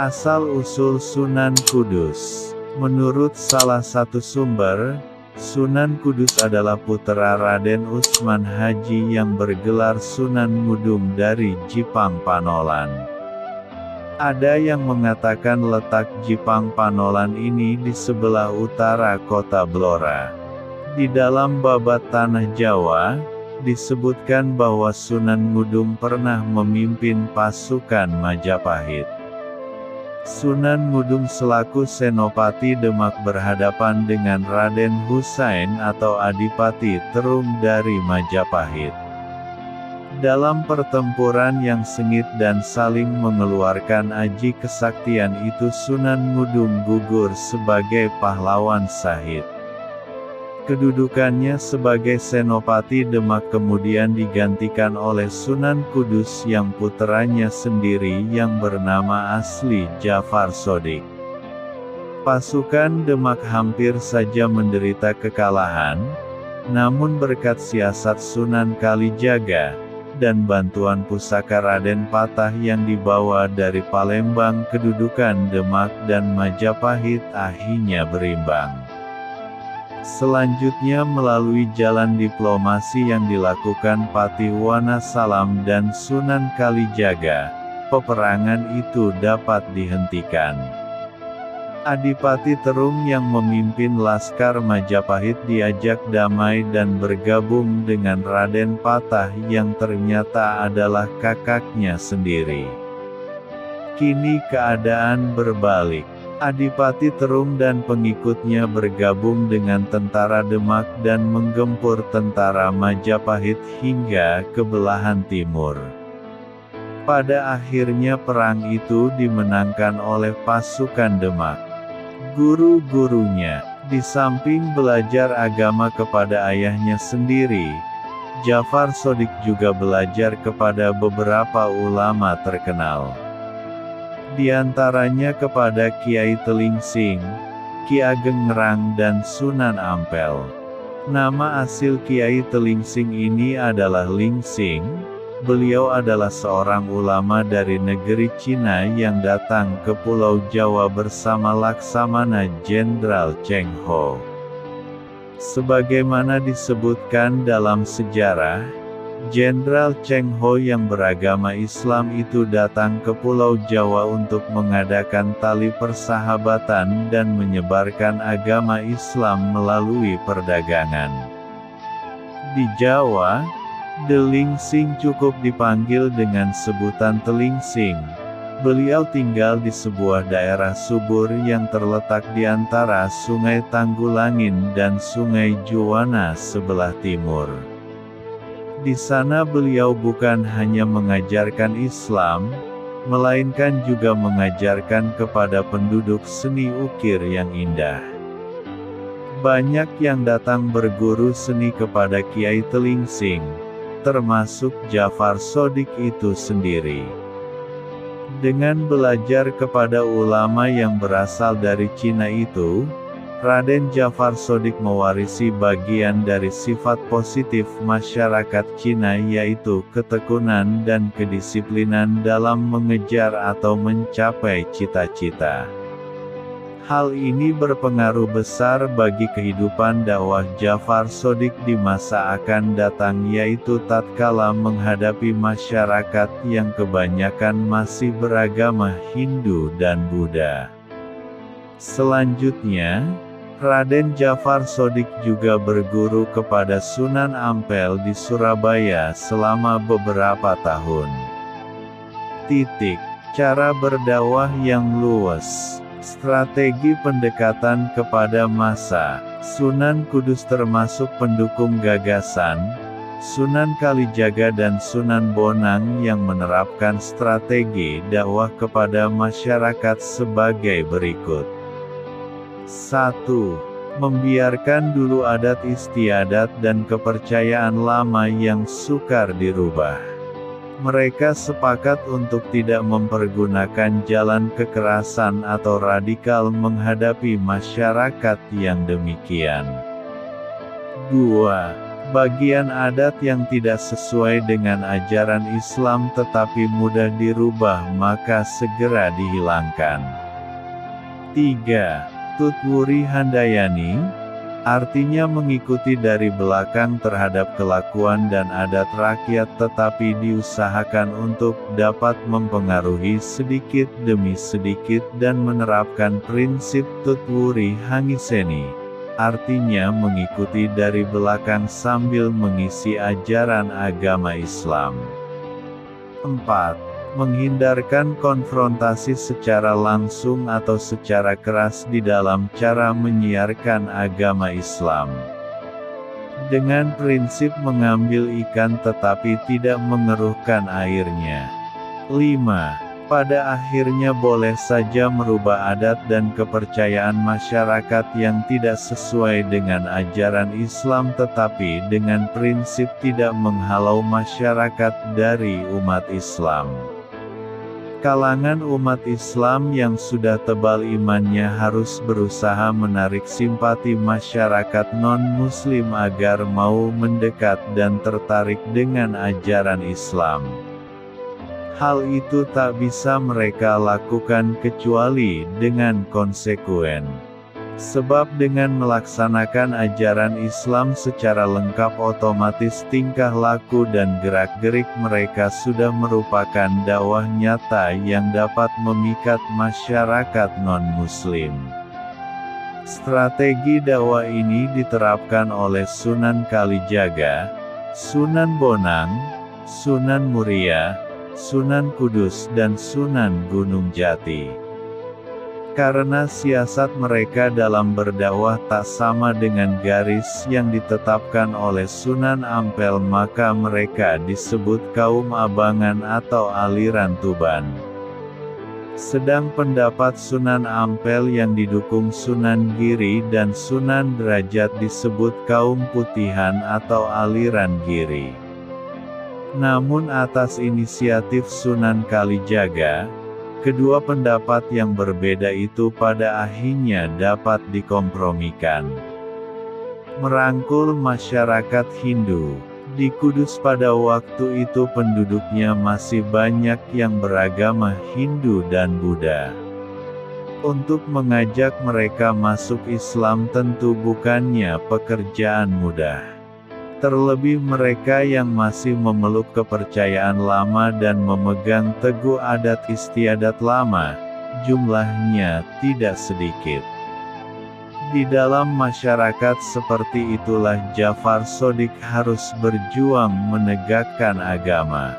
Asal-usul Sunan Kudus. Menurut salah satu sumber, Sunan Kudus adalah putra Raden Usman Haji yang bergelar Sunan Ngudung dari Jipang Panolan. Ada yang mengatakan letak Jipang Panolan ini di sebelah utara kota Blora. Di dalam Babat Tanah Jawa, disebutkan bahwa Sunan Ngudung pernah memimpin pasukan Majapahit. Sunan Ngudung selaku Senopati Demak berhadapan dengan Raden Husain atau Adipati Terung dari Majapahit. Dalam pertempuran yang sengit dan saling mengeluarkan aji kesaktian itu Sunan Ngudung gugur sebagai pahlawan syahid. Kedudukannya sebagai Senopati Demak kemudian digantikan oleh Sunan Kudus yang puteranya sendiri yang bernama asli Jafar Shodiq. Pasukan Demak hampir saja menderita kekalahan, namun berkat siasat Sunan Kalijaga, dan bantuan pusaka Raden Patah yang dibawa dari Palembang kedudukan Demak dan Majapahit akhirnya berimbang. Selanjutnya melalui jalan diplomasi yang dilakukan Patih Wanasalam dan Sunan Kalijaga, peperangan itu dapat dihentikan. Adipati Terung yang memimpin Laskar Majapahit diajak damai dan bergabung dengan Raden Patah yang ternyata adalah kakaknya sendiri. Kini keadaan berbalik. Adipati Terung dan pengikutnya bergabung dengan tentara Demak dan menggempur tentara Majapahit hingga ke belahan timur. Pada akhirnya perang itu dimenangkan oleh pasukan Demak. Guru-gurunya, di samping belajar agama kepada ayahnya sendiri, Jafar Shodiq juga belajar kepada beberapa ulama terkenal. Di antaranya kepada Kiai Telingsing, Ki Ageng Ngerang dan Sunan Ampel. Nama asli Kiai Telingsing ini adalah Lingsing. Beliau adalah seorang ulama dari negeri Cina yang datang ke Pulau Jawa bersama Laksamana Jenderal Cheng Ho. Sebagaimana disebutkan dalam sejarah, Jenderal Cheng Ho yang beragama Islam itu datang ke Pulau Jawa untuk mengadakan tali persahabatan dan menyebarkan agama Islam melalui perdagangan. Di Jawa, Delingsing cukup dipanggil dengan sebutan Telingsing. Beliau tinggal di sebuah daerah subur yang terletak di antara Sungai Tanggulangin dan Sungai Juwana sebelah timur. Di sana beliau bukan hanya mengajarkan Islam, melainkan juga mengajarkan kepada penduduk seni ukir yang indah. Banyak yang datang berguru seni kepada Kiai Telingsing, termasuk Jafar Shodiq itu sendiri. Dengan belajar kepada ulama yang berasal dari Cina itu, Raden Jafar Shodiq mewarisi bagian dari sifat positif masyarakat Cina yaitu ketekunan dan kedisiplinan dalam mengejar atau mencapai cita-cita. Hal ini berpengaruh besar bagi kehidupan dakwah Jafar Shodiq di masa akan datang yaitu tatkala menghadapi masyarakat yang kebanyakan masih beragama Hindu dan Buddha. Selanjutnya, Raden Jafar Shodiq juga berguru kepada Sunan Ampel di Surabaya selama beberapa tahun. Cara berdakwah yang luwes. Strategi pendekatan kepada massa. Sunan Kudus termasuk pendukung gagasan Sunan Kalijaga dan Sunan Bonang yang menerapkan strategi dakwah kepada masyarakat sebagai berikut. 1. Membiarkan dulu adat istiadat dan kepercayaan lama yang sukar dirubah. Mereka sepakat untuk tidak mempergunakan jalan kekerasan atau radikal menghadapi masyarakat yang demikian. 2. Bagian adat yang tidak sesuai dengan ajaran Islam tetapi mudah dirubah maka segera dihilangkan. 3. Tutwuri Handayani, artinya mengikuti dari belakang terhadap kelakuan dan adat rakyat tetapi diusahakan untuk dapat mempengaruhi sedikit demi sedikit dan menerapkan prinsip Tutwuri Hangiseni. Artinya mengikuti dari belakang sambil mengisi ajaran agama Islam. 4. Menghindarkan konfrontasi secara langsung atau secara keras di dalam cara menyiarkan agama Islam. Dengan prinsip mengambil ikan tetapi tidak mengeruhkan airnya. 5. Pada akhirnya boleh saja merubah adat dan kepercayaan masyarakat yang tidak sesuai dengan ajaran Islam tetapi dengan prinsip tidak menghalau masyarakat dari umat Islam. Kalangan umat Islam yang sudah tebal imannya harus berusaha menarik simpati masyarakat non-Muslim agar mau mendekat dan tertarik dengan ajaran Islam. Hal itu tak bisa mereka lakukan kecuali dengan konsekuen. Sebab dengan melaksanakan ajaran Islam secara lengkap otomatis tingkah laku dan gerak-gerik mereka sudah merupakan dakwah nyata yang dapat memikat masyarakat non-Muslim. Strategi dakwah ini diterapkan oleh Sunan Kalijaga, Sunan Bonang, Sunan Muria, Sunan Kudus dan Sunan Gunung Jati. Karena siasat mereka dalam berdakwah tak sama dengan garis yang ditetapkan oleh Sunan Ampel maka mereka disebut kaum abangan atau aliran Tuban. Sedang pendapat Sunan Ampel yang didukung Sunan Giri dan Sunan Derajat disebut kaum putihan atau aliran Giri. Namun atas inisiatif Sunan Kalijaga, kedua pendapat yang berbeda itu pada akhirnya dapat dikompromikan. Merangkul masyarakat Hindu. Di Kudus pada waktu itu penduduknya masih banyak yang beragama Hindu dan Buddha. Untuk mengajak mereka masuk Islam tentu bukannya pekerjaan mudah. Terlebih mereka yang masih memeluk kepercayaan lama dan memegang teguh adat istiadat lama, jumlahnya tidak sedikit. Di dalam masyarakat seperti itulah Jafar Shodiq harus berjuang menegakkan agama.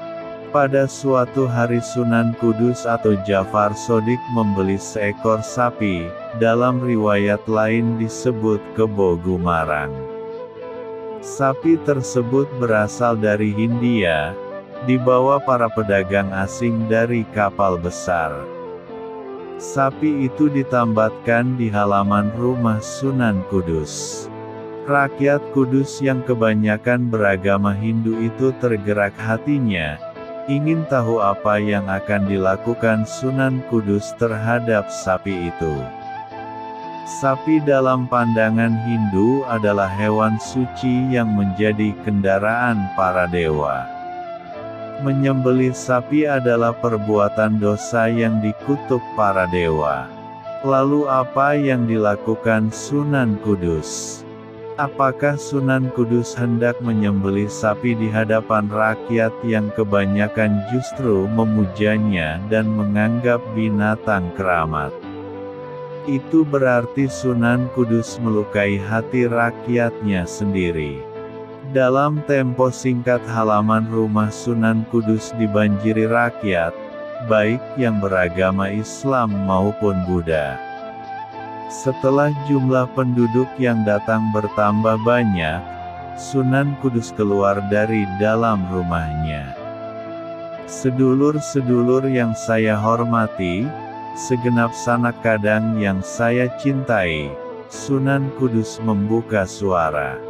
Pada suatu hari Sunan Kudus atau Jafar Shodiq membeli seekor sapi, dalam riwayat lain disebut kebo Gumarang. Sapi tersebut berasal dari Hindia, dibawa para pedagang asing dari kapal besar. Sapi itu ditambatkan di halaman rumah Sunan Kudus. Rakyat Kudus yang kebanyakan beragama Hindu itu tergerak hatinya, ingin tahu apa yang akan dilakukan Sunan Kudus terhadap sapi itu. Sapi dalam pandangan Hindu adalah hewan suci yang menjadi kendaraan para dewa. Menyembelih sapi adalah perbuatan dosa yang dikutuk para dewa. Lalu apa yang dilakukan Sunan Kudus? Apakah Sunan Kudus hendak menyembelih sapi di hadapan rakyat yang kebanyakan justru memujanya dan menganggap binatang keramat? Itu berarti Sunan Kudus melukai hati rakyatnya sendiri. Dalam tempo singkat halaman rumah Sunan Kudus dibanjiri rakyat, baik yang beragama Islam maupun Buddha. Setelah jumlah penduduk yang datang bertambah banyak, Sunan Kudus keluar dari dalam rumahnya. Sedulur-sedulur yang saya hormati, segenap sanak kadang yang saya cintai, Sunan Kudus membuka suara.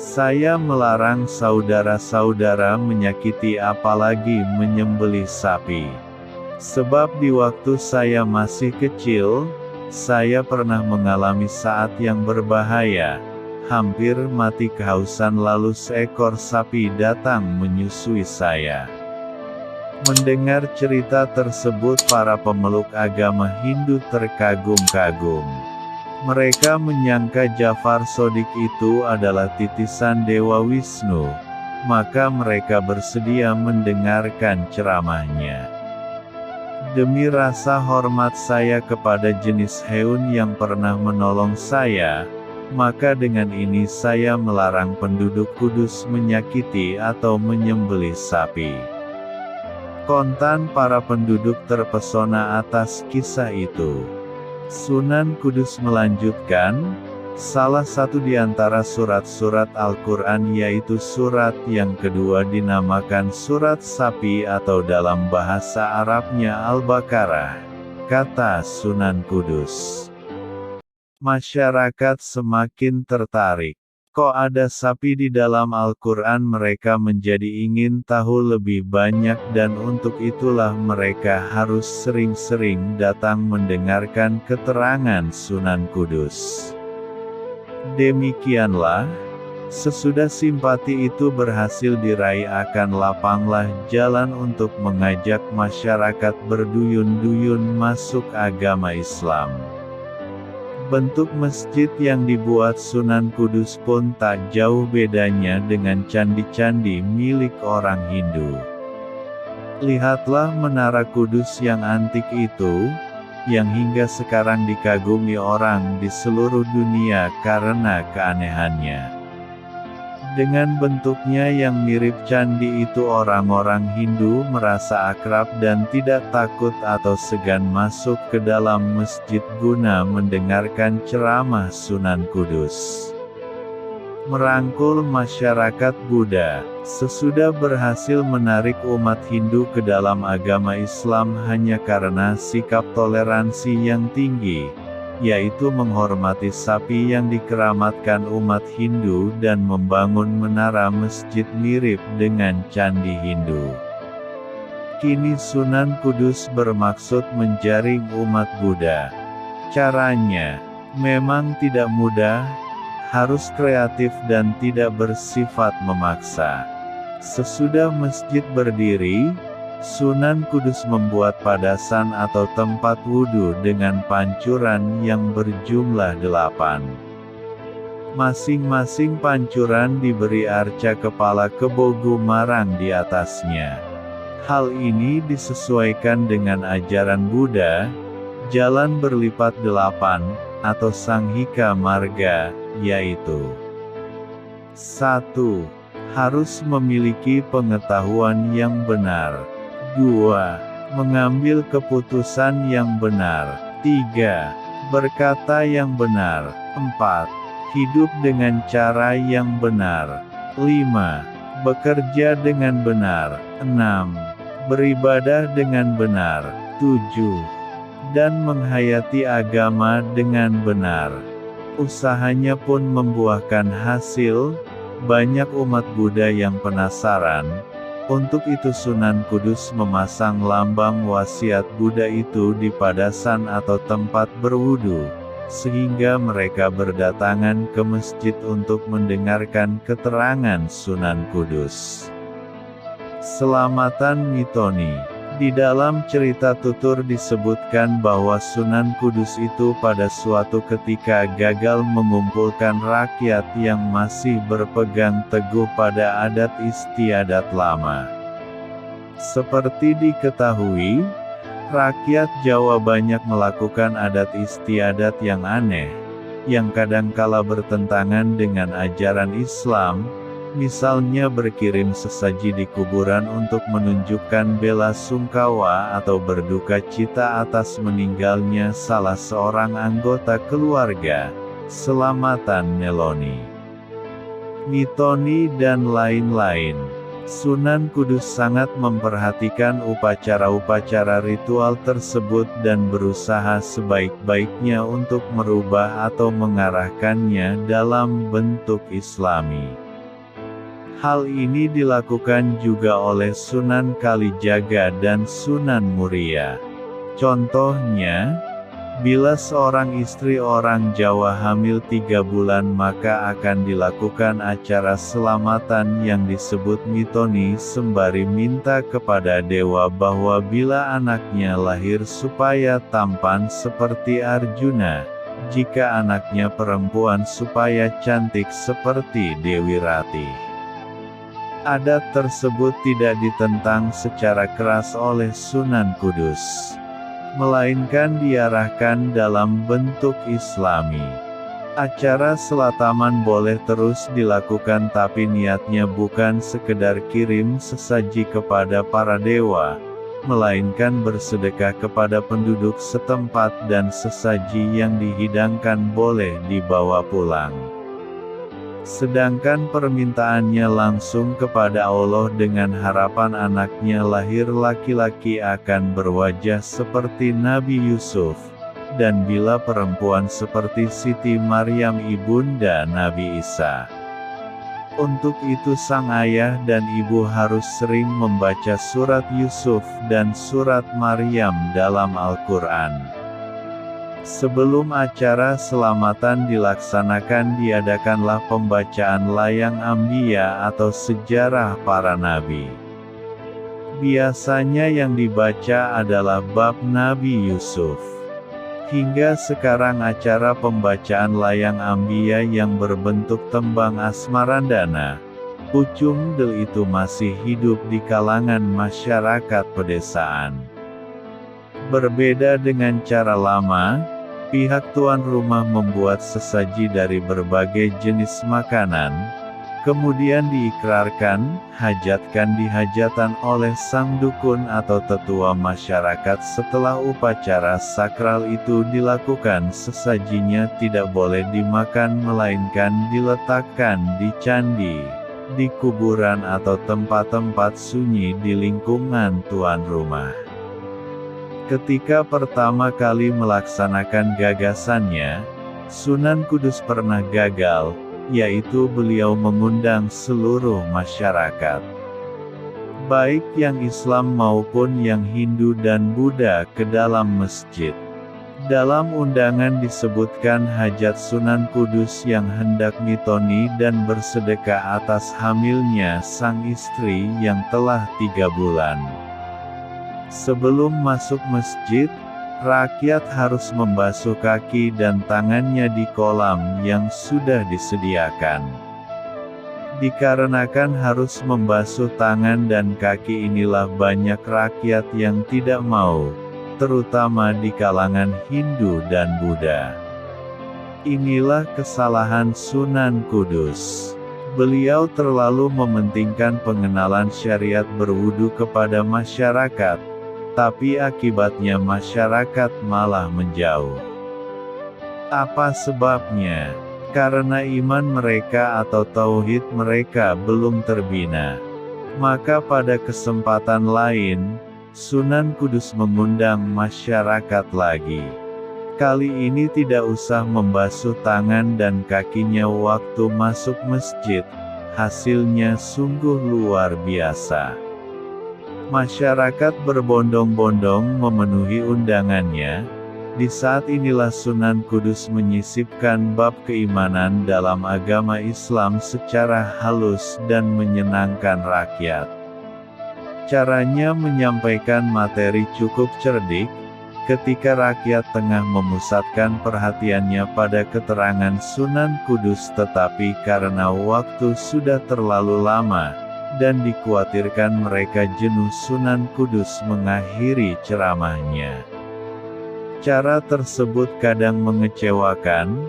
Saya melarang saudara-saudara menyakiti apalagi menyembelih sapi. Sebab di waktu saya masih kecil, saya pernah mengalami saat yang berbahaya, hampir mati kehausan lalu seekor sapi datang menyusui saya. Mendengar cerita tersebut para pemeluk agama Hindu terkagum-kagum. Mereka menyangka Jafar Shodiq itu adalah titisan Dewa Wisnu, maka mereka bersedia mendengarkan ceramahnya. Demi rasa hormat saya kepada jenis hewan yang pernah menolong saya, maka dengan ini saya melarang penduduk Kudus menyakiti atau menyembelih sapi. Kontan para penduduk terpesona atas kisah itu. Sunan Kudus melanjutkan, salah satu di antara surat-surat Al-Quran yaitu surat yang kedua dinamakan surat sapi atau dalam bahasa Arabnya Al-Baqarah, kata Sunan Kudus. Masyarakat semakin tertarik. Kok ada sapi di dalam Al-Quran? Mereka menjadi ingin tahu lebih banyak dan untuk itulah mereka harus sering-sering datang mendengarkan keterangan Sunan Kudus. Demikianlah, sesudah simpati itu berhasil diraih akan lapanglah jalan untuk mengajak masyarakat berduyun-duyun masuk agama Islam. Bentuk masjid yang dibuat Sunan Kudus pun tak jauh bedanya dengan candi-candi milik orang Hindu. Lihatlah Menara Kudus yang antik itu, yang hingga sekarang dikagumi orang di seluruh dunia karena keanehannya. Dengan bentuknya yang mirip candi itu orang-orang Hindu merasa akrab dan tidak takut atau segan masuk ke dalam masjid guna mendengarkan ceramah Sunan Kudus. Merangkul masyarakat Buddha. Sesudah berhasil menarik umat Hindu ke dalam agama Islam hanya karena sikap toleransi yang tinggi, yaitu menghormati sapi yang dikeramatkan umat Hindu dan membangun menara masjid mirip dengan candi Hindu. Kini Sunan Kudus bermaksud menjaring umat Buddha. Caranya memang tidak mudah, harus kreatif dan tidak bersifat memaksa. Sesudah masjid berdiri, Sunan Kudus membuat padasan atau tempat wudhu dengan pancuran yang berjumlah 8. Masing-masing pancuran diberi arca kepala kebo gumarang di atasnya. Hal ini disesuaikan dengan ajaran Buddha, jalan berlipat 8, atau Sanghika Marga, yaitu 1. Harus memiliki pengetahuan yang benar. 2. Mengambil keputusan yang benar. 3. Berkata yang benar. 4. Hidup dengan cara yang benar. 5. Bekerja dengan benar. 6. Beribadah dengan benar. 7. Dan menghayati agama dengan benar. Usahanya pun membuahkan hasil. Banyak umat Buddha yang penasaran. Untuk itu Sunan Kudus memasang lambang wasiat Buddha itu di padasan atau tempat berwudu, sehingga mereka berdatangan ke masjid untuk mendengarkan keterangan Sunan Kudus. Selamatan Mitoni. Di dalam cerita tutur disebutkan bahwa Sunan Kudus itu pada suatu ketika gagal mengumpulkan rakyat yang masih berpegang teguh pada adat istiadat lama. Seperti diketahui, rakyat Jawa banyak melakukan adat istiadat yang aneh, yang kadangkala bertentangan dengan ajaran Islam. Misalnya berkirim sesaji di kuburan untuk menunjukkan bela sungkawa atau berduka cita atas meninggalnya salah seorang anggota keluarga. Selamatan Neloni, Mitoni dan lain-lain. Sunan Kudus sangat memperhatikan upacara-upacara ritual tersebut dan berusaha sebaik-baiknya untuk merubah atau mengarahkannya dalam bentuk Islami. Hal ini dilakukan juga oleh Sunan Kalijaga dan Sunan Muria. Contohnya, Bila seorang istri orang Jawa hamil 3 bulan maka akan dilakukan acara selamatan yang disebut mitoni sembari minta kepada dewa bahwa bila anaknya lahir supaya tampan seperti Arjuna, jika anaknya perempuan supaya cantik seperti Dewi Rati. Adat tersebut tidak ditentang secara keras oleh Sunan Kudus, melainkan diarahkan dalam bentuk Islami. Acara selataman boleh terus dilakukan tapi niatnya bukan sekedar kirim sesaji kepada para dewa, melainkan bersedekah kepada penduduk setempat dan sesaji yang dihidangkan boleh dibawa pulang. Sedangkan permintaannya langsung kepada Allah dengan harapan anaknya lahir laki-laki akan berwajah seperti Nabi Yusuf, dan bila perempuan seperti Siti Maryam ibunda Nabi Isa. Untuk itu sang ayah dan ibu harus sering membaca surat Yusuf dan surat Maryam dalam Al-Quran. Sebelum acara selamatan dilaksanakan diadakanlah pembacaan layang Ambiya atau sejarah para nabi. Biasanya yang dibaca adalah bab Nabi Yusuf. Hingga sekarang acara pembacaan layang Ambiya yang berbentuk tembang Asmarandana, Pucung Del itu masih hidup di kalangan masyarakat pedesaan. Berbeda dengan cara lama, pihak tuan rumah membuat sesaji dari berbagai jenis makanan, kemudian diikrarkan, hajatkan di hajatan oleh sang dukun atau tetua masyarakat. Setelah upacara sakral itu dilakukan, sesajinya tidak boleh dimakan melainkan diletakkan di candi, di kuburan atau tempat-tempat sunyi di lingkungan tuan rumah. Ketika pertama kali melaksanakan gagasannya, Sunan Kudus pernah gagal, yaitu beliau mengundang seluruh masyarakat, baik yang Islam maupun yang Hindu dan Buddha, ke dalam masjid. Dalam undangan disebutkan hajat Sunan Kudus yang hendak mitoni dan bersedekah atas hamilnya sang istri yang telah 3 bulan. Sebelum masuk masjid, rakyat harus membasuh kaki dan tangannya di kolam yang sudah disediakan. Dikarenakan harus membasuh tangan dan kaki inilah banyak rakyat yang tidak mau, terutama di kalangan Hindu dan Buddha. Inilah kesalahan Sunan Kudus. Beliau terlalu mementingkan pengenalan syariat berwudu kepada masyarakat, tapi akibatnya masyarakat malah menjauh. Apa sebabnya? Karena iman mereka atau tauhid mereka belum terbina. Maka pada kesempatan lain, Sunan Kudus mengundang masyarakat lagi. Kali ini tidak usah membasuh tangan dan kakinya waktu masuk masjid. Hasilnya sungguh luar biasa. Masyarakat berbondong-bondong memenuhi undangannya. Di saat inilah Sunan Kudus menyisipkan bab keimanan dalam agama Islam secara halus dan menyenangkan rakyat. Caranya menyampaikan materi cukup cerdik, ketika rakyat tengah memusatkan perhatiannya pada keterangan Sunan Kudus, tetapi karena waktu sudah terlalu lama, dan dikhawatirkan mereka jenuh, Sunan Kudus mengakhiri ceramahnya. Cara tersebut kadang mengecewakan,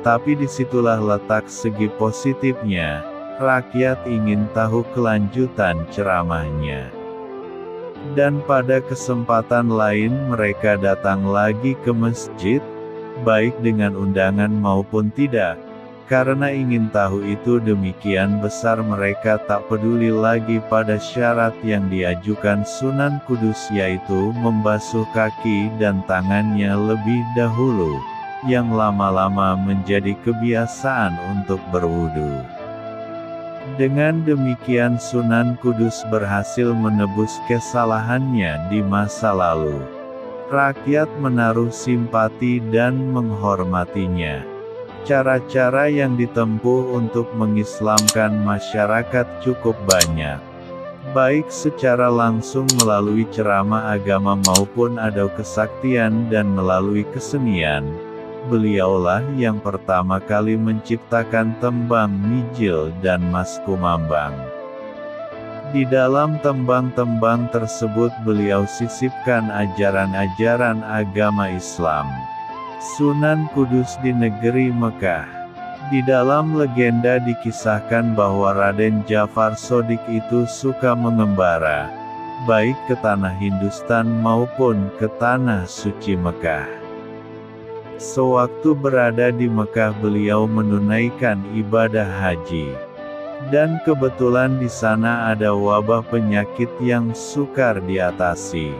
tapi disitulah letak segi positifnya, rakyat ingin tahu kelanjutan ceramahnya. Dan pada kesempatan lain mereka datang lagi ke masjid, baik dengan undangan maupun tidak. Karena ingin tahu itu demikian besar, mereka tak peduli lagi pada syarat yang diajukan Sunan Kudus, yaitu membasuh kaki dan tangannya lebih dahulu, yang lama-lama menjadi kebiasaan untuk berwudu. Dengan demikian Sunan Kudus berhasil menebus kesalahannya di masa lalu. Rakyat menaruh simpati dan menghormatinya. Cara-cara yang ditempuh untuk mengislamkan masyarakat cukup banyak. Baik secara langsung melalui ceramah agama maupun ado kesaktian dan melalui kesenian. Beliaulah yang pertama kali menciptakan tembang Mijil dan Mas Kumambang. Di dalam tembang-tembang tersebut beliau sisipkan ajaran-ajaran agama Islam. Sunan Kudus di negeri Mekah. Di dalam legenda dikisahkan bahwa Raden Jafar Shodiq itu suka mengembara, baik ke tanah Hindustan maupun ke tanah suci Mekah. Sewaktu berada di Mekah beliau menunaikan ibadah haji. Dan kebetulan di sana ada wabah penyakit yang sukar diatasi.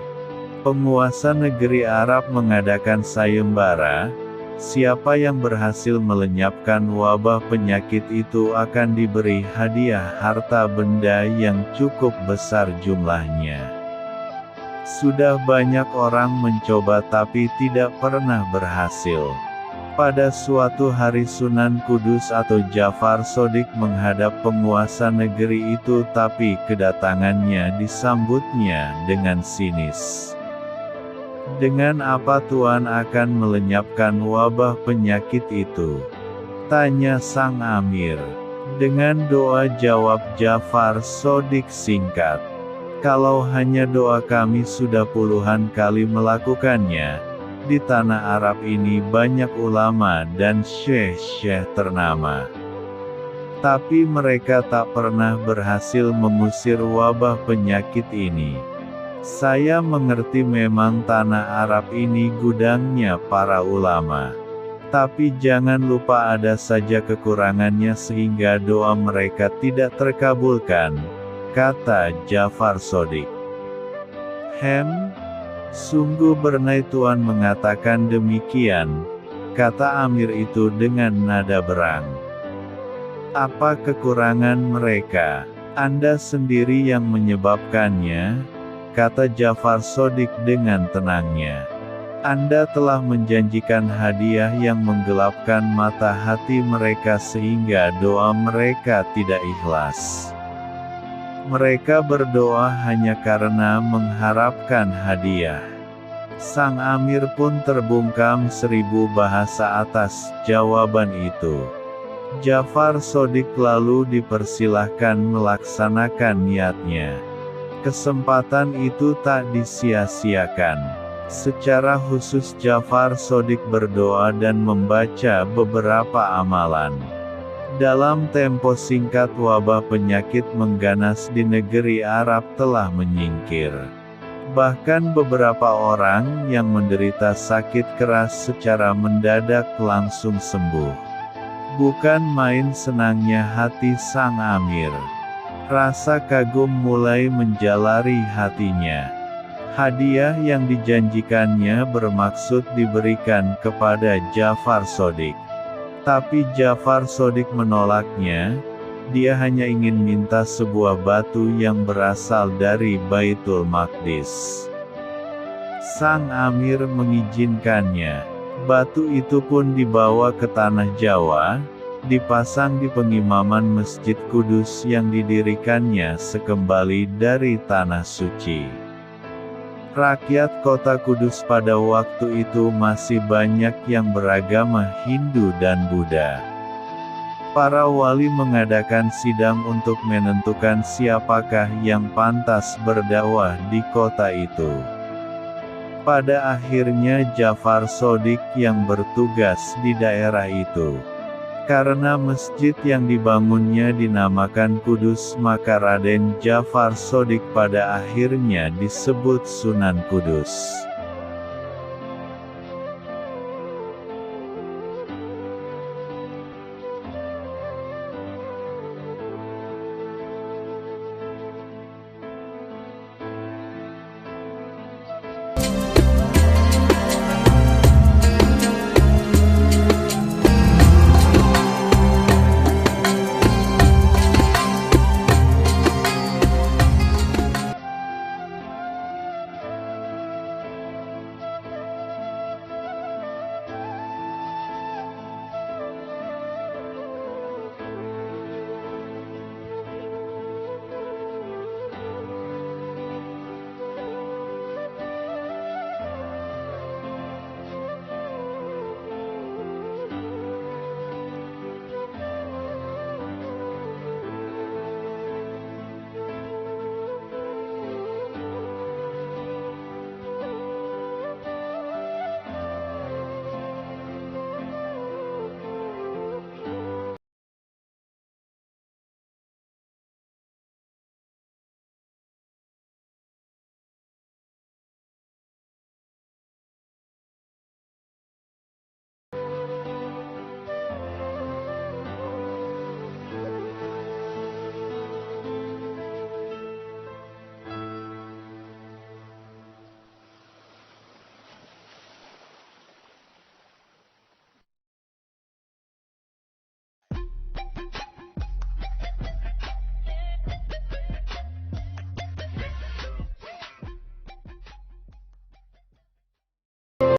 Penguasa negeri Arab mengadakan sayembara, siapa yang berhasil melenyapkan wabah penyakit itu akan diberi hadiah harta benda yang cukup besar jumlahnya. Sudah banyak orang mencoba tapi tidak pernah berhasil. Pada suatu hari Sunan Kudus atau Jafar Shodiq menghadap penguasa negeri itu tapi kedatangannya disambutnya dengan sinis. Dengan apa Tuan akan melenyapkan wabah penyakit itu? Tanya sang amir. Dengan doa jawab Jafar Shodiq singkat. Kalau hanya doa kami sudah puluhan kali melakukannya. Di tanah Arab ini banyak ulama dan syekh-syekh ternama. Tapi mereka tak pernah berhasil mengusir wabah penyakit ini. Saya mengerti memang tanah Arab ini gudangnya para ulama. Tapi jangan lupa ada saja kekurangannya sehingga doa mereka tidak terkabulkan, kata Jafar Shodiq. Sungguh bernai Tuan mengatakan demikian, kata amir itu dengan nada berang. Apa kekurangan mereka? Anda sendiri yang menyebabkannya, kata Jafar Shodiq dengan tenangnya. Anda telah menjanjikan hadiah yang menggelapkan mata hati mereka sehingga doa mereka tidak ikhlas. Mereka berdoa hanya karena mengharapkan hadiah. Sang amir pun terbungkam 1000 bahasa atas jawaban itu. Jafar Shodiq lalu dipersilahkan melaksanakan niatnya. Kesempatan itu tak disia-siakan. Secara khusus Jafar Shodiq berdoa dan membaca beberapa amalan. Dalam tempo singkat wabah penyakit mengganas di negeri Arab telah menyingkir. Bahkan beberapa orang yang menderita sakit keras secara mendadak langsung sembuh. Bukan main senangnya hati sang amir. Rasa kagum mulai menjalari hatinya. Hadiah yang dijanjikannya bermaksud diberikan kepada Jafar Shodiq. Tapi Jafar Shodiq menolaknya, dia hanya ingin minta sebuah batu yang berasal dari Baitul Maqdis. Sang amir mengizinkannya. Batu itu pun dibawa ke tanah Jawa, dipasang di pengimaman Masjid Kudus yang didirikannya sekembali dari Tanah Suci. Rakyat kota Kudus pada waktu itu masih banyak yang beragama Hindu dan Buddha. Para wali mengadakan sidang untuk menentukan siapakah yang pantas berdakwah di kota itu. Pada akhirnya Jafar Shodiq yang bertugas di daerah itu. Karena masjid yang dibangunnya dinamakan Kudus maka Raden Jafar Shodiq pada akhirnya disebut Sunan Kudus.